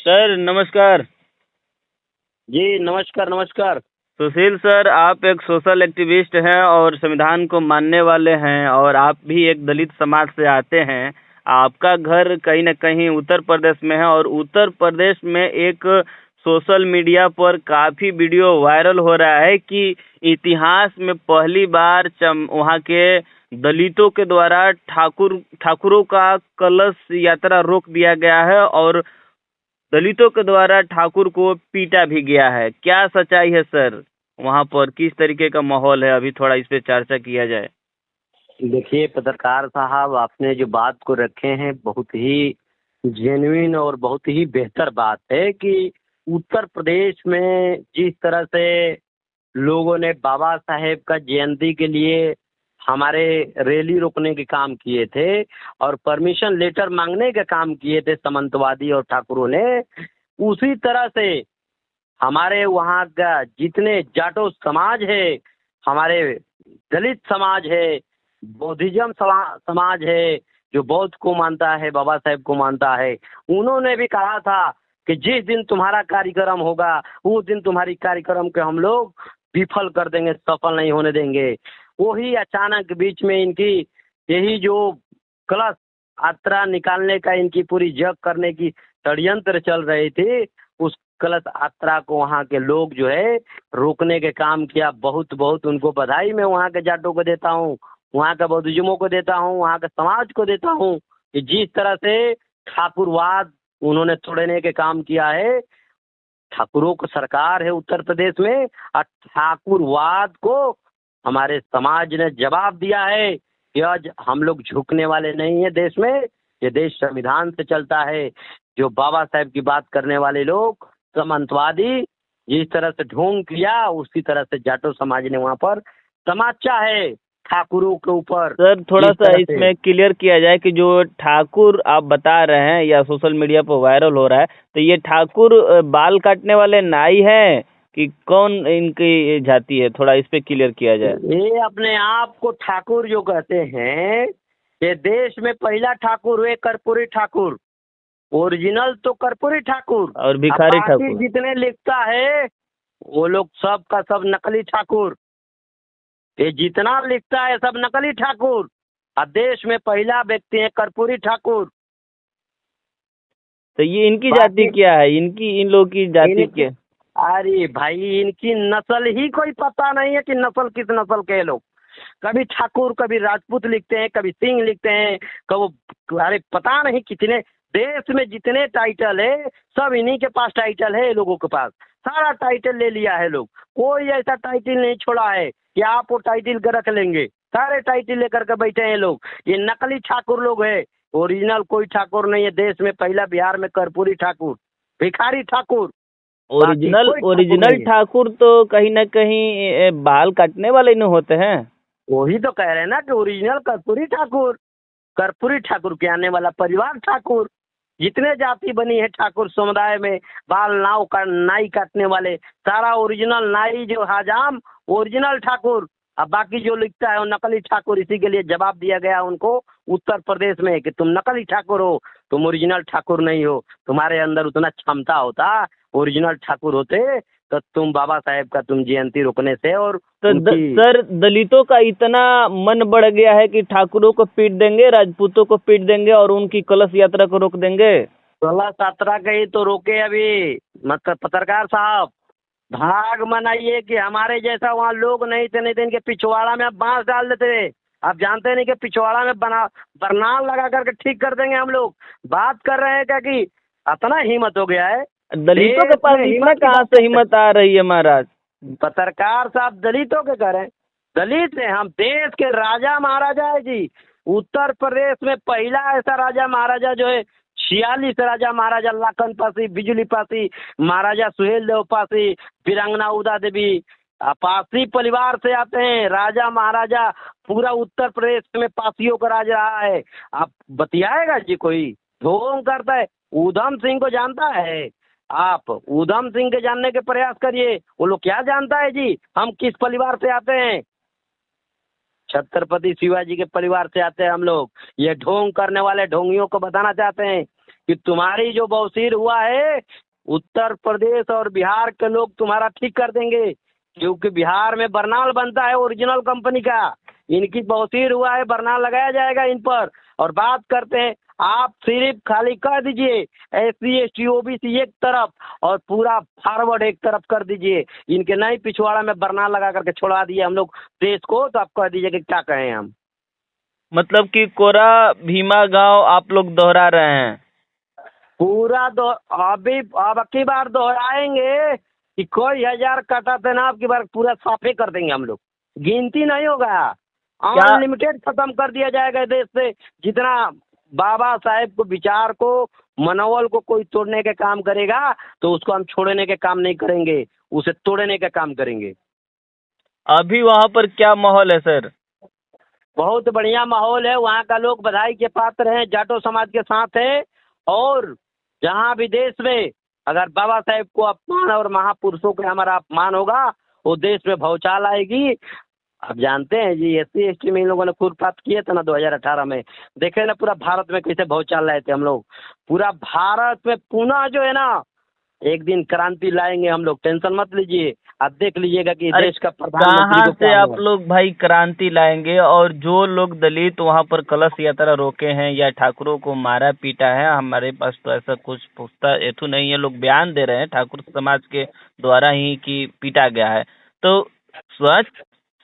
Sir नमस्कार। जी नमस्कार नमस्कार। सुशील सर, आप एक सोशल एक्टिविस्ट हैं और संविधान को मानने वाले हैं और आप भी एक दलित समाज से आते हैं। आपका घर कहीं न कहीं उत्तर प्रदेश में है और उत्तर प्रदेश में एक सोशल मीडिया पर काफ़ी वीडियो वायरल हो रहा है कि इतिहास में पहली बार वहाँ के दलितों के द्वारा ठाकुरों का कलश यात्रा रोक दिया गया है और दलितों के द्वारा ठाकुर को पीटा भी गया है। क्या सच्चाई है सर? वहाँ पर किस तरीके का माहौल है? अभी थोड़ा इस पे चर्चा किया जाए। देखिए पत्रकार साहब, आपने जो बात को रखे हैं बहुत ही जेन्युइन और बहुत ही बेहतर बात है कि उत्तर प्रदेश में जिस तरह से लोगों ने बाबा साहेब का जयंती के लिए हमारे रैली रोकने के काम किए थे और परमिशन लेटर मांगने के काम किए थे सामंतवादी और ठाकुरों ने, उसी तरह से हमारे वहाँ का जितने जाटो समाज है, हमारे दलित समाज है, बौद्धिज्म समाज है, जो बौद्ध को मानता है, बाबा साहेब को मानता है, उन्होंने भी कहा था कि जिस दिन तुम्हारा कार्यक्रम होगा उस दिन तुम्हारी कार्यक्रम के हम लोग विफल कर देंगे, सफल नहीं होने देंगे। वही अचानक बीच में इनकी यही जो कलश यात्रा निकालने का इनकी पूरी जग करने की षड्यंत्र चल रही थी, उस कलश यात्रा को वहाँ के लोग जो है रोकने के काम किया। बहुत बहुत उनको बधाई मैं वहाँ के जाटों को देता हूँ, वहाँ के बौद्धिज्मों को देता हूँ, वहाँ के समाज को देता हूँ कि जिस तरह से ठाकुरवाद उन्होंने तोड़ने के काम किया है। ठाकुरों को सरकार है उत्तर प्रदेश में और ठाकुरवाद को हमारे समाज ने जवाब दिया है कि आज हम लोग झुकने वाले नहीं है। देश में ये देश संविधान से चलता है। जो बाबा साहेब की बात करने वाले लोग सामंतवादी जिस तरह से ढोंग किया, उसी तरह से जाटो समाज ने वहाँ पर तमाचा है ठाकुरों के ऊपर। सर थोड़ा जिस सा तरह से इसमें क्लियर किया जाए कि जो ठाकुर आप बता रहे हैं या सोशल मीडिया पर वायरल हो रहा है, तो ये ठाकुर बाल काटने वाले नाई हैं कि कौन इनकी जाति है? थोड़ा इस पे क्लियर किया जाए। ये अपने आप को ठाकुर जो कहते हैं, ये देश में पहला ठाकुर हुए कर्पूरी ठाकुर। ओरिजिनल तो कर्पूरी ठाकुर और अब भिखारी बाकी ठाकुर। जितने लिखता है वो लोग सब का सब नकली ठाकुर। ये जितना लिखता है सब नकली ठाकुर। और देश में पहला व्यक्ति है कर्पूरी ठाकुर। तो ये इनकी जाति बाकी क्या है? इन लोगों की जाति इनकी, क्या? अरे भाई इनकी नस्ल ही कोई पता नहीं है कि नस्ल किस नस्ल के लोग। कभी ठाकुर, कभी राजपूत लिखते हैं, कभी सिंह लिखते हैं, कभी अरे पता नहीं कितने। देश में जितने टाइटल है सब इन्हीं के पास टाइटल है। लोगों के पास सारा टाइटल ले लिया है लोग। कोई ऐसा टाइटल नहीं छोड़ा है कि आप वो टाइटल के रख लेंगे। सारे टाइटल लेकर के बैठे हैं लोग। ये नकली ठाकुर लोग है, ओरिजिनल कोई ठाकुर नहीं है। देश में पहला बिहार में कर्पूरी ठाकुर, भिखारी ठाकुर, बाकी ओरिजिनल कोई ठाकुर ओरिजिनल नहीं है। ठाकुर तो कहीं ना कहीं बाल काटने वाले नहीं होते हैं। वही तो कह रहे हैं ना कि ओरिजिनल कर्पूरी ठाकुर, कर्पूरी ठाकुर के आने वाला परिवार ठाकुर। जितने जाति बनी है ठाकुर समुदाय में, बाल नाव का नाई काटने वाले सारा ओरिजिनल नाई जो हजाम ओरिजिनल ठाकुर। अब बाकी जो लिखता है वो नकली ठाकुर। इसी के लिए जवाब दिया गया उनको उत्तर प्रदेश में कि तुम नकली ठाकुर हो, तुम ओरिजिनल ठाकुर नहीं हो। तुम्हारे अंदर उतना क्षमता होता, ओरिजिनल ठाकुर होते तो तुम बाबा साहेब का तुम जयंती रोकने से और तो उनकी। सर दलितों का इतना मन बढ़ गया है कि ठाकुरों को पीट देंगे, राजपूतों को पीट देंगे और उनकी कलश यात्रा को रोक देंगे। 16-17 गई तो रोके अभी। मतलब पत्रकार साहब, भाग मनाइए कि हमारे जैसा वहाँ लोग नहीं थे, नहीं थे इनके पिछवाड़ा में अब बांस डाल देते। आप जानते नहीं कि पिछवाड़ा में बरनाल लगा करके ठीक कर देंगे हम लोग। बात कर रहे हैं क्या कि इतना हिम्मत हो गया है दलितों के देश पास में। इतना हिम्मत की कहाँ बात से करते हैं हिम्मत आ रही है महाराज? पत्रकार साहब। दलितों के करें, दलित हैं हम, देश के राजा महाराजा है जी। उत्तर प्रदेश में पहला ऐसा राजा महाराजा जो है 46 राजा महाराजा, लाखन पासी, बिजुली पासी, महाराजा सुहेल देव पासी, वीरांगना उदा देवी, पासी परिवार से आते हैं राजा महाराजा। पूरा उत्तर प्रदेश में पासियों का राज रहा है। आप बतियाएगा जी कोई ढोंग करता है। ऊधम सिंह को जानता है? आप ऊधम सिंह के जानने के प्रयास करिए, वो लोग क्या जानता है जी हम किस परिवार से आते हैं। छत्रपति शिवाजी के परिवार से आते हैं हम लोग। ये ढोंग करने वाले ढोंगियों को बताना चाहते हैं कि तुम्हारी जो बवासीर हुआ है उत्तर प्रदेश और बिहार के लोग तुम्हारा ठीक कर देंगे, क्योंकि बिहार में बरनाल बनता है ओरिजिनल कंपनी का। इनकी बवासीर हुआ है, बरनाल लगाया जाएगा इन पर। और बात करते हैं, आप सिर्फ खाली कर दीजिए SC ST OBC एक तरफ और पूरा फॉरवर्ड एक तरफ कर दीजिए। इनके नई पिछवाड़ा में बरनाल लगा करके छोड़ा दिए हम लोग देश को, तो आप कह दीजिए कि क्या कहें हम। मतलब कि कोरा भीमा गांव आप लोग दोहरा रहे हैं। पूरा अभी अब की बार दोहराएंगे कि कोई 1000 कटा थे ना, अब की बार पूरा साफे कर देंगे हम लोग, गिनती नहीं होगा। क्या अनलिमिटेड खत्म कर दिया जाएगा देश से। जितना बाबा साहेब को विचार को मनोबल को कोई तोड़ने के काम करेगा तो उसको हम छोड़ने के काम नहीं करेंगे, उसे तोड़ने का काम करेंगे। अभी वहां पर क्या माहौल है सर? बहुत बढ़िया माहौल है, वहाँ का लोग बधाई के पात्र हैं, जाटो समाज के साथ है। और जहाँ भी देश में अगर बाबा साहेब को अपमान और महापुरुषों का हमारा अपमान होगा, वो देश में भौचाल आएगी। आप जानते हैं जी, SC ST में इन लोगों ने खुरपात किए थे ना 2018 में, देखे ना पूरा भारत में कैसे भौचाल लाए थे हम लोग। पूरा भारत में पुनः जो है ना एक दिन क्रांति लाएंगे हम लोग, टेंशन मत लीजिए। आप देख लीजिएगा कि अरे देश का प्रधानमंत्री कहाँ को से क्या आप होगा। लोग भाई क्रांति लाएंगे? और जो लोग दलित वहां पर कलश यात्रा रोके हैं या ठाकुरों को मारा पीटा है, हमारे पास तो ऐसा कुछ पुख्ता हेतु नहीं है। लोग बयान दे रहे हैं ठाकुर समाज के द्वारा ही कि पीटा गया है। तो सच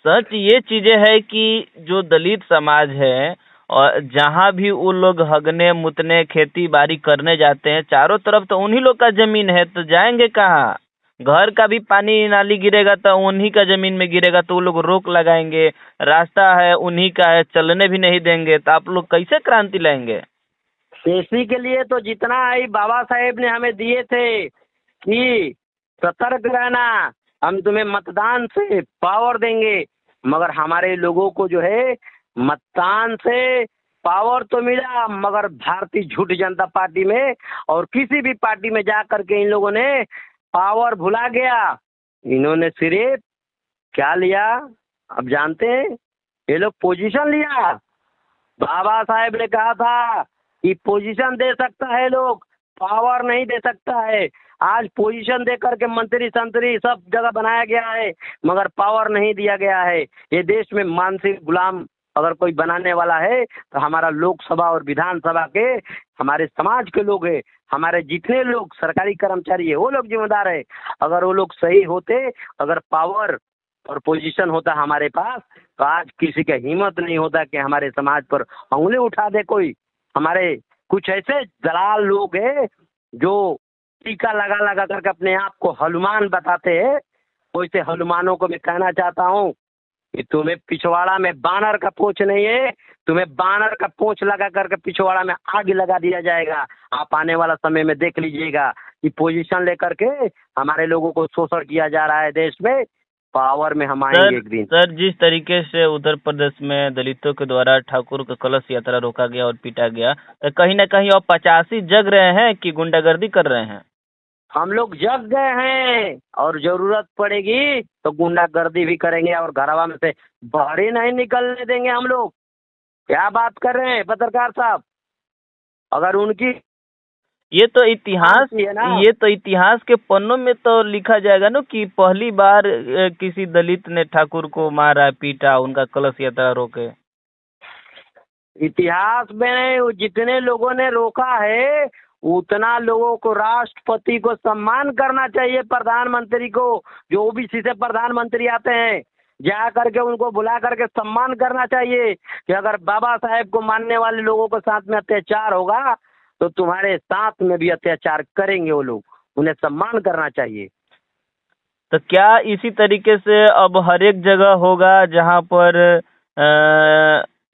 सच ये चीजें है कि जो दलित समाज है और जहाँ भी वो लोग हगने मुतने खेती बाड़ी करने जाते हैं, चारों तरफ तो उन्हीं लोग का जमीन है, तो जाएंगे कहाँ? घर का भी पानी नाली गिरेगा तो उन्हीं का जमीन में गिरेगा, तो वो लोग रोक लगाएंगे। रास्ता है उन्हीं का है, चलने भी नहीं देंगे, तो आप लोग कैसे क्रांति लाएंगे? इसी के लिए तो जितना ही बाबा साहेब ने हमें दिए थे कि सतर्क रहना, हम तुम्हें मतदान से पावर देंगे, मगर हमारे लोगों को जो है मतदान से पावर तो मिला, मगर भारतीय झूठ जनता पार्टी में और किसी भी पार्टी में जा करके इन लोगों ने पावर भुला गया। इन्होंने सिर्फ क्या लिया, अब जानते हैं, ये लोग पोजीशन लिया। बाबा साहेब ने कहा था कि पोजीशन दे सकता है लोग, पावर नहीं दे सकता है। आज पोजीशन दे करके मंत्री संतरी सब जगह बनाया गया है, मगर पावर नहीं दिया गया है। ये देश में मानसिक गुलाम अगर कोई बनाने वाला है तो हमारा लोकसभा और विधानसभा के हमारे समाज के लोग हैं। हमारे जितने लोग सरकारी कर्मचारी है वो लोग जिम्मेदार है। अगर वो लोग सही होते, अगर पावर और पोजीशन होता हमारे पास, तो आज किसी का हिम्मत नहीं होता कि हमारे समाज पर उंगली उठा दे कोई। हमारे कुछ ऐसे दलाल लोग हैं जो टीका लगा लगा करके अपने आप को हनुमान बताते हैं। वैसे हनुमानों को मैं कहना चाहता हूँ कि तुम्हें पिछवाड़ा में बानर का पूंछ नहीं है, तुम्हें बानर का पूंछ लगा करके पिछवाड़ा में आग लगा दिया जाएगा। आप आने वाला समय में देख लीजिएगा कि पोजीशन लेकर के हमारे लोगों को शोषण किया जा रहा है देश में। पावर में हम आएंगे एक दिन। सर जिस तरीके से उत्तर प्रदेश में दलितों के द्वारा ठाकुर का कलश यात्रा रोका गया और पीटा गया, तो कहीं ना कहीं और 85 जग रहे हैं कि गुंडागर्दी कर रहे हैं? हम लोग जग गए हैं और जरूरत पड़ेगी तो गुंडागर्दी भी करेंगे और घरवा में से बाहर ही नहीं निकलने देंगे हम लोग। क्या बात कर रहे हैं पत्रकार साहब? अगर उनकी ये तो इतिहास है ना, ये तो इतिहास के पन्नों में तो लिखा जाएगा ना कि पहली बार किसी दलित ने ठाकुर को मारा पीटा, उनका कलश यात्रा रोके। इतिहास में जितने लोगों ने रोका है उतना लोगों को राष्ट्रपति को सम्मान करना चाहिए, प्रधानमंत्री को, जो OBC से प्रधानमंत्री आते हैं जा करके उनको बुला करके सम्मान करना चाहिए कि अगर बाबा साहेब को मानने वाले लोगों के साथ में अत्याचार होगा तो तुम्हारे साथ में भी अत्याचार करेंगे वो लोग, उन्हें सम्मान करना चाहिए। तो क्या इसी तरीके से अब हर एक जगह होगा जहां पर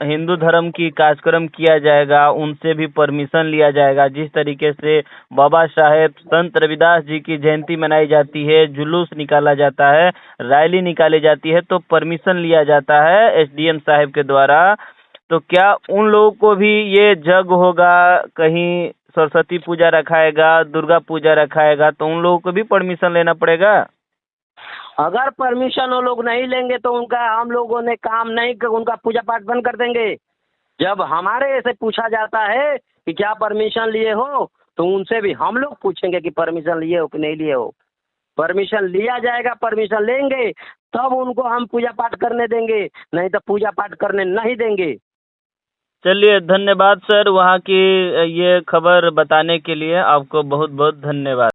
हिंदू धर्म की कार्यक्रम किया जाएगा, उनसे भी परमिशन लिया जाएगा? जिस तरीके से बाबा साहेब संत रविदास जी की जयंती मनाई जाती है, जुलूस निकाला जाता है, रैली निकाली जाती है, तो परमिशन लिया जाता है SDM साहब के द्वारा। तो क्या उन लोगों को भी ये जग होगा, कहीं सरस्वती पूजा रखाएगा, दुर्गा पूजा रखाएगा, तो उन लोगों को भी परमिशन लेना पड़ेगा? अगर परमिशन वो लोग नहीं लेंगे तो उनका हम लोगों ने काम नहीं कर, उनका पूजा पाठ बंद कर देंगे। जब हमारे से पूछा जाता है कि क्या परमिशन लिए हो, तो उनसे भी हम लोग पूछेंगे कि परमिशन लिए हो कि नहीं लिए हो। परमिशन लिया जाएगा, परमिशन लेंगे तब उनको हम पूजा पाठ करने देंगे, नहीं तो पूजा पाठ करने नहीं देंगे। चलिए, धन्यवाद सर, वहाँ की ये खबर बताने के लिए आपको बहुत बहुत धन्यवाद।